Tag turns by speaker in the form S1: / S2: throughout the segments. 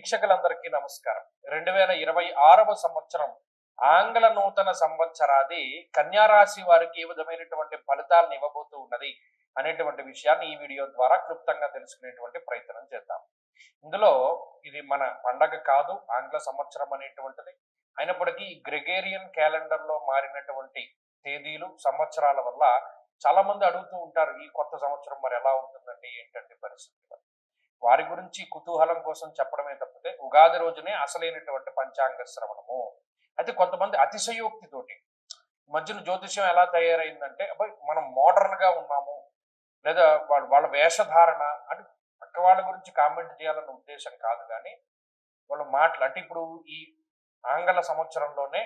S1: వీక్షకులందరికీ నమస్కారం. 2026వ సంవత్సరం ఆంగ్ల నూతన సంవత్సరాది కన్యా రాశి వారికి ఏ విధమైనటువంటి ఫలితాలను ఇవ్వబోతూ ఉన్నది అనేటువంటి విషయాన్ని ఈ వీడియో ద్వారా క్లుప్తంగా తెలుసుకునేటువంటి ప్రయత్నం చేద్దాం. ఇందులో ఇది మన పండగ కాదు, ఆంగ్ల సంవత్సరం అనేటువంటిది. అయినప్పటికీ గ్రెగేరియన్ క్యాలెండర్ లో మారినటువంటి తేదీలు సంవత్సరాల వల్ల చాలా మంది అడుగుతూ ఉంటారు, ఈ కొత్త సంవత్సరం మరి ఎలా ఉంటుందండి, ఏంటంటే పరిస్థితి. వారి గురించి కుతూహలం కోసం చెప్పడమే తప్పితే ఉగాది రోజునే అసలైనటువంటి పంచాంగ శ్రవణము. అయితే కొంతమంది అతిశయోక్తితోటి మధ్యన జ్యోతిష్యం ఎలా తయారైందంటే, అబ్బాయి మనం మోడర్న్ గా ఉన్నాము, లేదా వాళ్ళ వేషధారణ అంటే పక్క వాళ్ళ గురించి కామెంట్ చేయాలన్న ఉద్దేశం కాదు, కానీ వాళ్ళ మాటలు అంటే ఇప్పుడు ఈ ఆంగ్ల సంవత్సరంలోనే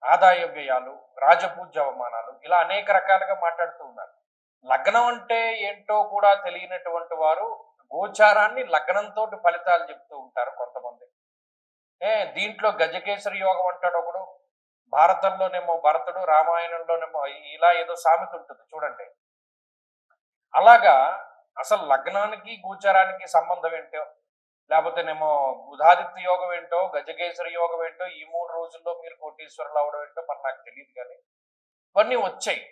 S1: ఆదాయ వ్యయాలు, రాజపూజ్య అవమానాలు, ఇలా అనేక రకాలుగా మాట్లాడుతూ ఉన్నారు. లగ్నం అంటే ఏంటో కూడా తెలియనటువంటి వారు గోచారాన్ని లగ్నంతో ఫలితాలు చెప్తూ ఉంటారు కొంతమంది. దీంట్లో గజకేసరి యోగం అంటాడు ఒకడు, భారతంలోనేమో భరతుడు, రామాయణంలోనేమో ఇలా ఏదో సామెత ఉంటుంది చూడండి. అలాగా అసలు లగ్నానికి గోచారానికి సంబంధం ఏంటో, లేకపోతేనేమో బుధాదిత్య యోగం ఏంటో, గజకేసరి యోగం ఏంటో, ఈ 3 రోజుల్లో మీరు కోటీశ్వరులు అవడం ఏంటో మరి నాకు తెలియదు, కానీ ఇవన్నీ వచ్చాయి.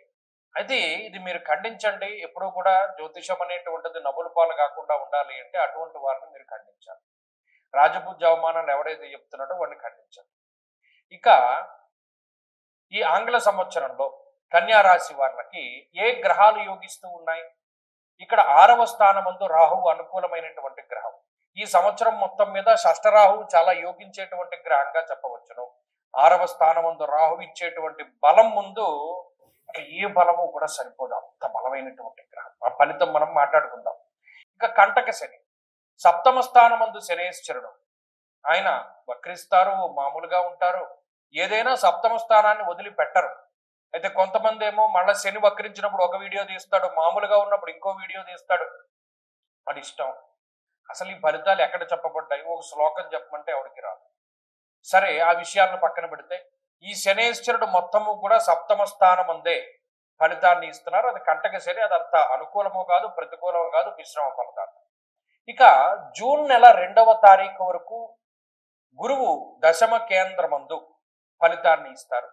S1: అయితే ఇది మీరు ఖండించండి. ఎప్పుడూ కూడా జ్యోతిషం అనేటువంటిది నవ్వుల పాలు కాకుండా ఉండాలి అంటే అటువంటి వారిని మీరు ఖండించాలి. రాజపూజ్య అవమానాలు ఎవడైతే చెప్తున్నాడో వాడిని ఖండించాలి. ఇక ఈ ఆంగ్ల సంవత్సరంలో కన్యా రాశి వారికి ఏ గ్రహాలు యోగిస్తూ ఉన్నాయి? ఇక్కడ 6వ స్థానమందు రాహువు అనుకూలమైనటువంటి గ్రహం. ఈ సంవత్సరం మొత్తం మీద షష్ఠరాహువు చాలా యోగించేటువంటి గ్రహంగా చెప్పవచ్చును. 6వ స్థానమందు రాహువు ఇచ్చేటువంటి బలం ముందు ఏ బలము కూడా సరిపోదు, అంత బలమైనటువంటి గ్రహం. ఆ ఫలితం మనం మాట్లాడుకుందాం. ఇక కంటక శని, 7వ స్థానమందు శనేశ్వరుడు. ఆయన వక్రిస్తారు, మామూలుగా ఉంటారు, ఏదైనా 7వ స్థానాన్ని వదిలిపెట్టరు. అయితే కొంతమంది ఏమో మళ్ళీ శని వక్రించినప్పుడు ఒక వీడియో తీస్తాడు, మామూలుగా ఉన్నప్పుడు ఇంకో వీడియో తీస్తాడు, అది ఇష్టం. అసలు ఈ ఫలితాలు ఎక్కడ చెప్పబడ్డాయి? ఒక శ్లోకం చెప్పమంటే ఎవరికి రాదు. సరే, ఆ విషయాలను పక్కన పెడితే ఈ శనేశ్వరుడు మొత్తము కూడా 7వ స్థానం అందే ఫలితాన్ని ఇస్తున్నారు. అది కంటక శని, అదంతా అనుకూలమో కాదు, ప్రతికూలమో కాదు, మిశ్రమ ఫలితాలు. ఇక జూన్ నెల 2వ తారీఖు వరకు గురువు దశమ కేంద్రమందు ఫలితాన్ని ఇస్తారు.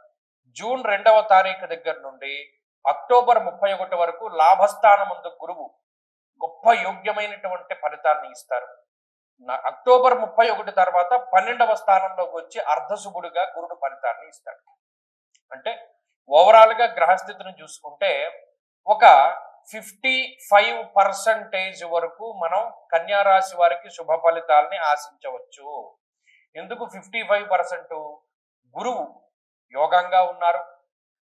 S1: జూన్ 2వ తారీఖు దగ్గర నుండి అక్టోబర్ 31 వరకు లాభస్థానమందు గురువు గొప్ప యోగ్యమైనటువంటి ఫలితాన్ని ఇస్తారు. అక్టోబర్ 31 తర్వాత 12వ స్థానంలోకి వచ్చి అర్ధశుభుడుగా గురుడు ఫలితాన్ని ఇస్తాడు. అంటే ఓవరాల్ గా గ్రహస్థితిని చూసుకుంటే ఒక 55% వరకు మనం కన్యా రాశి వారికి శుభ ఫలితాలని ఆశించవచ్చు. ఎందుకు 55%? గురువు యోగంగా ఉన్నారు,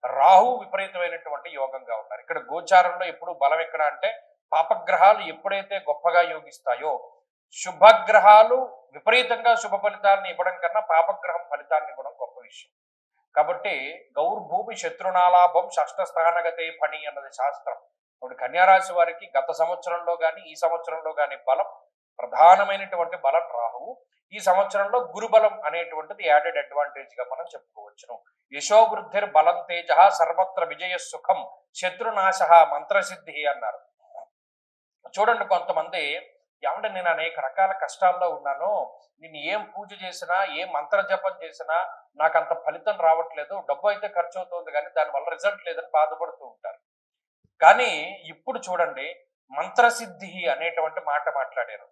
S1: రాహు విపరీతమైనటువంటి యోగంగా ఉన్నారు. ఇక్కడ గోచారంలో ఎప్పుడు బలం ఎక్కడ అంటే, పాపగ్రహాలు ఎప్పుడైతే గొప్పగా యోగిస్తాయో, శుభగ్రహాలు విపరీతంగా శుభ ఫలితాలను ఇవ్వడం కన్నా పాపగ్రహం ఫలితాన్ని ఇవ్వడం గొప్ప విషయం. కాబట్టి గౌర్భూమి శత్రునాలాభం షష్ఠ స్థానగతే పని అన్నది శాస్త్రం. ఇప్పుడు కన్యారాశి వారికి గత సంవత్సరంలో కానీ ఈ సంవత్సరంలో కానీ బలం, ప్రధానమైనటువంటి బలం రాహువు. ఈ సంవత్సరంలో గురుబలం అనేటువంటిది యాడెడ్ అడ్వాంటేజ్ గా మనం చెప్పుకోవచ్చును. యశోవృద్ధిర్ బలం తేజ సర్వత్ర విజయ సుఖం శత్రునాశ మంత్రసిద్ధి అన్నారు. చూడండి, కొంతమంది ఏమంటే నేను అనేక రకాల కష్టాల్లో ఉన్నాను, నేను ఏం పూజ చేసినా, ఏ మంత్ర జపం చేసినా నాకు అంత ఫలితం రావట్లేదు, డబ్బు అయితే ఖర్చు అవుతుంది కానీ దానివల్ల రిజల్ట్ లేదని బాధపడుతూ ఉంటారు. కానీ ఇప్పుడు చూడండి, మంత్రసిద్ధి అనేటువంటి మాట మాట్లాడారు.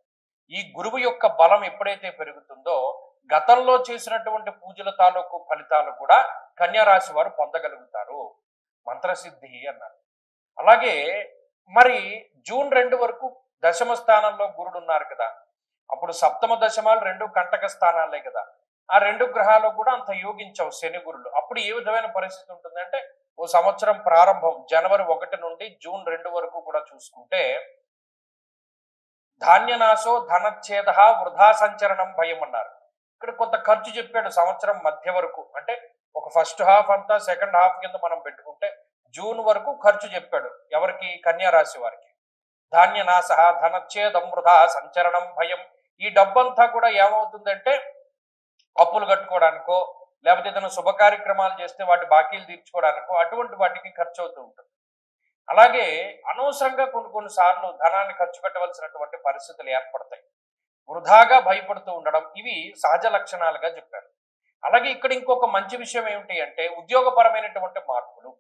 S1: ఈ గురువు యొక్క బలం ఎప్పుడైతే పెరుగుతుందో గతంలో చేసినటువంటి పూజల తాలూకు ఫలితాలు కూడా కన్యా రాశి వారు పొందగలుగుతారు. మంత్రసిద్ధి అన్నారు. అలాగే మరి జూన్ 2 వరకు దశమ స్థానంలో గురుడు ఉన్నారు కదా, అప్పుడు సప్తమ దశమాలు 2 కంటక స్థానాలే కదా. ఆ 2 గ్రహాలు కూడా అంత యోగించవు శని గురుడు. అప్పుడు ఏ విధమైన పరిస్థితి ఉంటుందంటే, ఓ సంవత్సరం ప్రారంభం జనవరి 1 నుండి జూన్ 2 వరకు కూడా చూసుకుంటే ధాన్యనాశో ధనచ్ఛేద వృధా సంచరణం భయం అన్నారు. ఇక్కడ కొంత ఖర్చు చెప్పాడు సంవత్సరం మధ్య వరకు. అంటే ఒక ఫస్ట్ హాఫ్ అంతా సెకండ్ హాఫ్ కింద మనం పెట్టుకుంటే జూన్ వరకు ఖర్చు చెప్పాడు. ఎవరికి? కన్యా రాశి వారికి. ధాన్యనాశ ధనచ్ఛేదం వృధా సంచరణం భయం. ఈ డబ్బంతా కూడా ఏమవుతుందంటే అప్పులు కట్టుకోవడానికో, లేకపోతే ఏదైనా శుభ కార్యక్రమాలు చేస్తే వాటి బాకీలు తీర్చుకోవడానికో అటువంటి వాటికి ఖర్చు అవుతూ ఉంటుంది. అలాగే అనవసరంగా కొన్ని సార్లు ధనాన్ని ఖర్చు పెట్టవలసినటువంటి పరిస్థితులు ఏర్పడతాయి. వృధాగా భయపడుతూ ఉండడం, ఇవి సహజ లక్షణాలుగా చెప్పారు. అలాగే ఇక్కడ ఇంకొక మంచి విషయం ఏమిటి అంటే ఉద్యోగపరమైనటువంటి మార్పులు.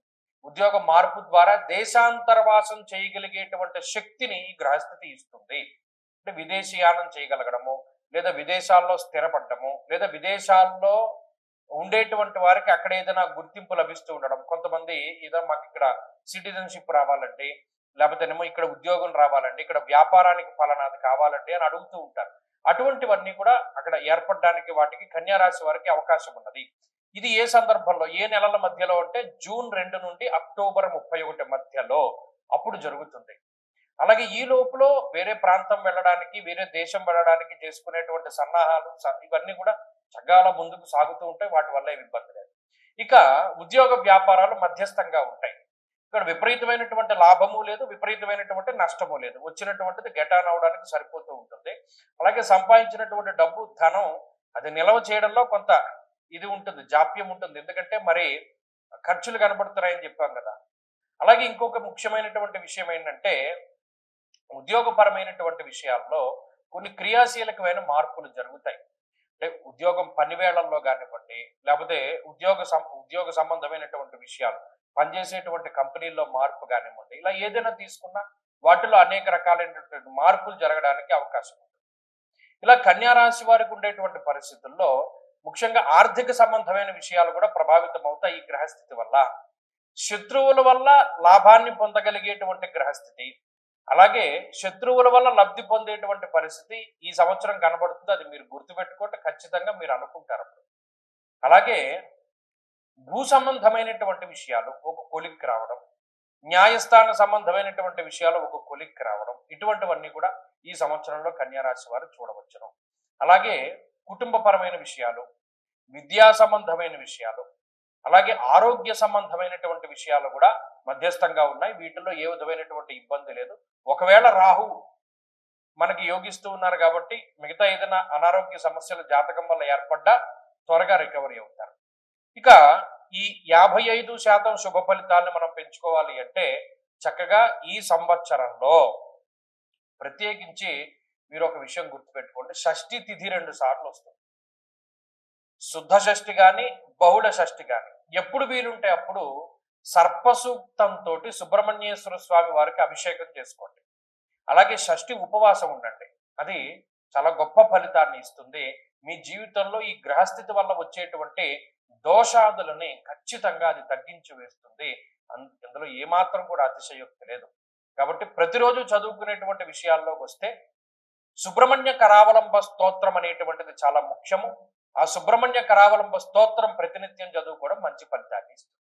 S1: ఉద్యోగ మార్పు ద్వారా దేశాంతరవాసం చేయగలిగేటువంటి శక్తిని ఈ గ్రహస్థితి ఇస్తుంది. అంటే విదేశీయానం చేయగలగడము, లేదా విదేశాల్లో స్థిరపడము, లేదా విదేశాల్లో ఉండేటువంటి వారికి అక్కడ ఏదైనా గుర్తింపు లభిస్తూ ఉండడం. కొంతమంది ఏదో మాకు ఇక్కడ సిటిజన్షిప్ రావాలండి, లేకపోతేనేమో ఇక్కడ ఉద్యోగం రావాలండి, ఇక్కడ వ్యాపారానికి ఫలానాది కావాలండి అని అడుగుతూ ఉంటారు. అటువంటివన్నీ కూడా అక్కడ ఏర్పడడానికి వాటికి కన్యా రాశి వారికి అవకాశం ఉన్నది. ఇది ఏ సందర్భంలో, ఏ నెలల మధ్యలో అంటే జూన్ 2 నుండి అక్టోబర్ 31 మధ్యలో అప్పుడు జరుగుతుంది. అలాగే ఈ లోపల వేరే ప్రాంతం వెళ్ళడానికి, వేరే దేశం వెళ్ళడానికి చేసుకునేటువంటి సన్నాహాలు ఇవన్నీ కూడా చక్కగా ముందుకు సాగుతూ ఉంటాయి. వాటి వల్ల ఏమి ఇబ్బంది లేదు. ఇక ఉద్యోగ వ్యాపారాలు మధ్యస్థంగా ఉంటాయి. ఇక్కడ విపరీతమైనటువంటి లాభము లేదు, విపరీతమైనటువంటి నష్టము లేదు. వచ్చినటువంటిది గెటాన్ అవడానికి సరిపోతూ ఉంటుంది. అలాగే సంపాదించినటువంటి డబ్బు, ధనం అది నిల్వ చేయడంలో కొంత ఇది ఉంటుంది, జాప్యం ఉంటుంది. ఎందుకంటే మరి ఖర్చులు కనబడుతున్నాయని చెప్పాం కదా. అలాగే ఇంకొక ముఖ్యమైనటువంటి విషయం ఏంటంటే ఉద్యోగపరమైనటువంటి విషయాల్లో కొన్ని క్రియాశీలకమైన మార్పులు జరుగుతాయి. అంటే ఉద్యోగం పని వేళల్లో కానివ్వండి, లేకపోతే ఉద్యోగ సంబంధమైనటువంటి విషయాలు, పనిచేసేటువంటి కంపెనీల్లో మార్పు కానివ్వండి, ఇలా ఏదైనా తీసుకున్నా వాటిలో అనేక రకాలైనటువంటి మార్పులు జరగడానికి అవకాశం ఉంటుంది. ఇలా కన్యా రాశి వారికి ఉండేటువంటి పరిస్థితుల్లో ముఖ్యంగా ఆర్థిక సంబంధమైన విషయాలు కూడా ప్రభావితం అవుతాయి ఈ గ్రహస్థితి వల్ల. శత్రువుల వల్ల లాభాన్ని పొందగలిగేటువంటి గ్రహస్థితి, అలాగే శత్రువుల వల్ల లబ్ధి పొందేటువంటి పరిస్థితి ఈ సంవత్సరం కనబడుతుంది. అది మీరు గుర్తుపెట్టుకుంటే ఖచ్చితంగా మీరు అనుకుంటారు. అలాగే భూ సంబంధమైనటువంటి విషయాలు ఒక కొలిక్కి రావడం, న్యాయస్థాన సంబంధమైనటువంటి విషయాలు ఒక కొలిక్కి రావడం, ఇటువంటివన్నీ కూడా ఈ సంవత్సరంలో కన్యా రాశి వారు చూడవచ్చును. అలాగే కుటుంబపరమైన విషయాలు, విద్యా సంబంధమైన విషయాలు, అలాగే ఆరోగ్య సంబంధమైనటువంటి విషయాలు కూడా మధ్యస్థంగా ఉన్నాయి. వీటిల్లో ఏ విధమైనటువంటి ఇబ్బంది లేదు. ఒకవేళ రాహు మనకి యోగిస్తూ ఉన్నారు కాబట్టి మిగతా ఏదైనా అనారోగ్య సమస్యలు జాతకం వల్ల ఏర్పడ్డా త్వరగా రికవరీ అవుతారు. ఇక ఈ 55% శుభ ఫలితాలను మనం పెంచుకోవాలి అంటే చక్కగా ఈ సంవత్సరంలో ప్రత్యేకించి మీరు ఒక విషయం గుర్తుపెట్టుకోండి. షష్ఠి తిథి 2 సార్లు వస్తుంది. శుద్ధ షష్ఠి కానీ, బహుళ షష్ఠి కానీ, ఎప్పుడు వీలుంటే అప్పుడు సర్పసూక్తంతో సుబ్రహ్మణ్యేశ్వర స్వామి వారికి అభిషేకం చేసుకోండి. అలాగే షష్ఠి ఉపవాసం ఉండండి. అది చాలా గొప్ప ఫలితాన్ని ఇస్తుంది. మీ జీవితంలో ఈ గ్రహస్థితి వల్ల వచ్చేటువంటి దోషాదులని ఖచ్చితంగా అది తగ్గించి వేస్తుంది. అందులో ఏమాత్రం కూడా అతిశయోక్తి లేదు. కాబట్టి ప్రతిరోజు చదువుకునేటువంటి విషయాల్లోకి వస్తే సుబ్రహ్మణ్య కరావలంబ స్తోత్రం అనేటువంటిది చాలా ముఖ్యము. ఆ సుబ్రహ్మణ్య కరావలంబ స్తోత్రం ప్రతినిత్యం చదువుకోవడం మంచి ఫలితాన్ని ఇస్తుంది.